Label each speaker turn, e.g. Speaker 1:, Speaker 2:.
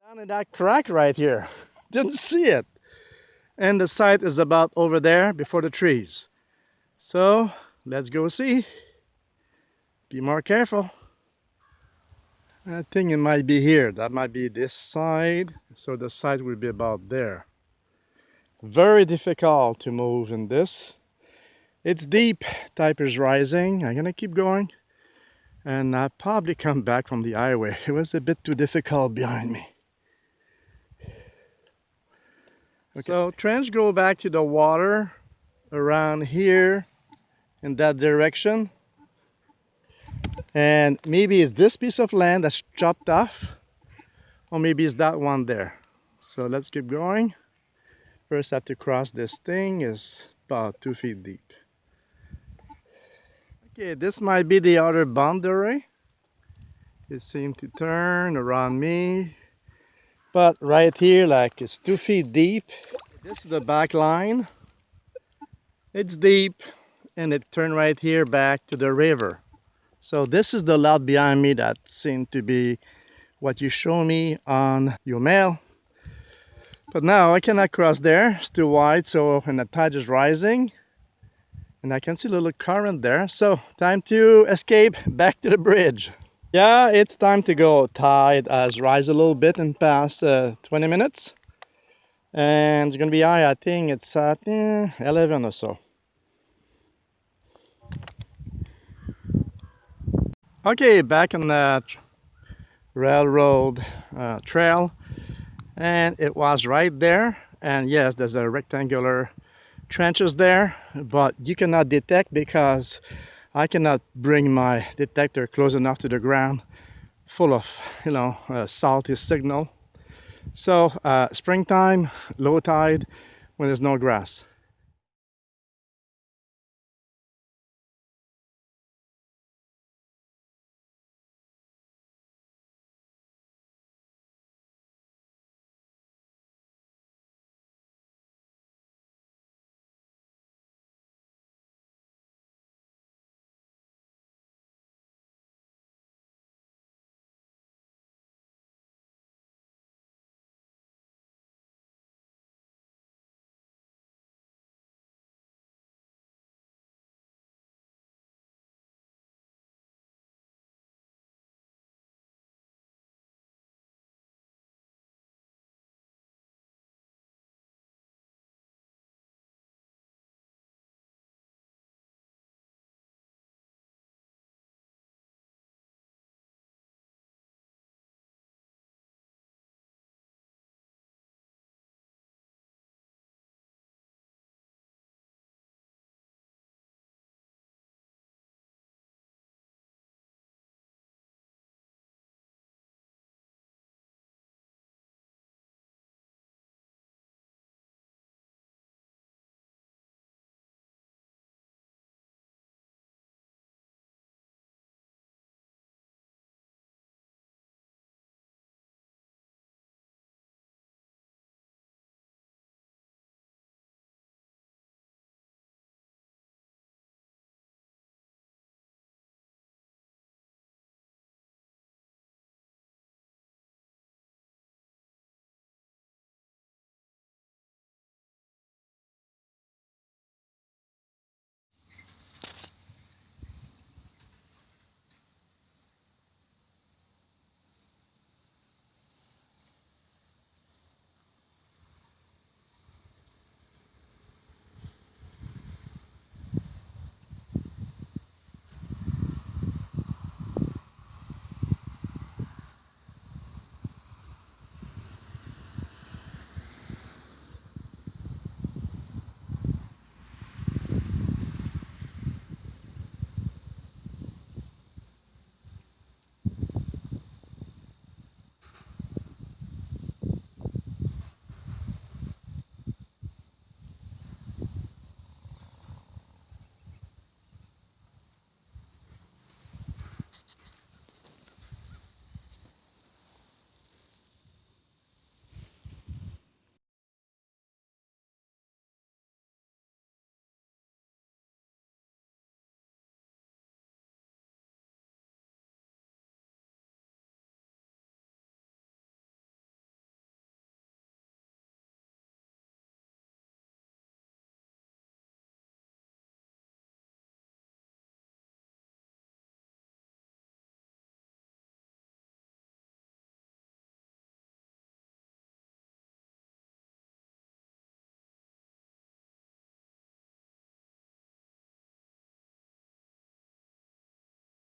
Speaker 1: Down in that crack right here. Didn't see it. And the site is about over there before the trees. So let's go see. Be more careful. I think it might be here. That might be this side. So the site will be about there. Very difficult to move in this. It's deep. Tide is rising. I'm gonna keep going. And I'll probably come back from the highway. It was a bit too difficult behind me. Okay. So trench go back to the water around here in that direction. And maybe it's this piece of land that's chopped off, or maybe it's that one there. So let's keep going. First I have to cross this thing. Is about 2 feet deep. Okay, this might be the other boundary. It seemed to turn around me. But right here, like it's 2 feet deep. This is the back line. It's deep and it turned right here back to the river. So this is the lot behind me that seemed to be what you show me on your mail. But now I cannot cross there, it's too wide, so and the tide is rising. And I can see a little current there. So time to escape back to the bridge. Yeah, it's time to go. Tide has rise a little bit in past 20 minutes. And it's gonna be high, I think it's at 11 or so. Okay, back on the railroad trail, and it was right there. And yes, there's a rectangular trenches there, but you cannot detect because I cannot bring my detector close enough to the ground, full of salty signal. So springtime, low tide, when there's no grass.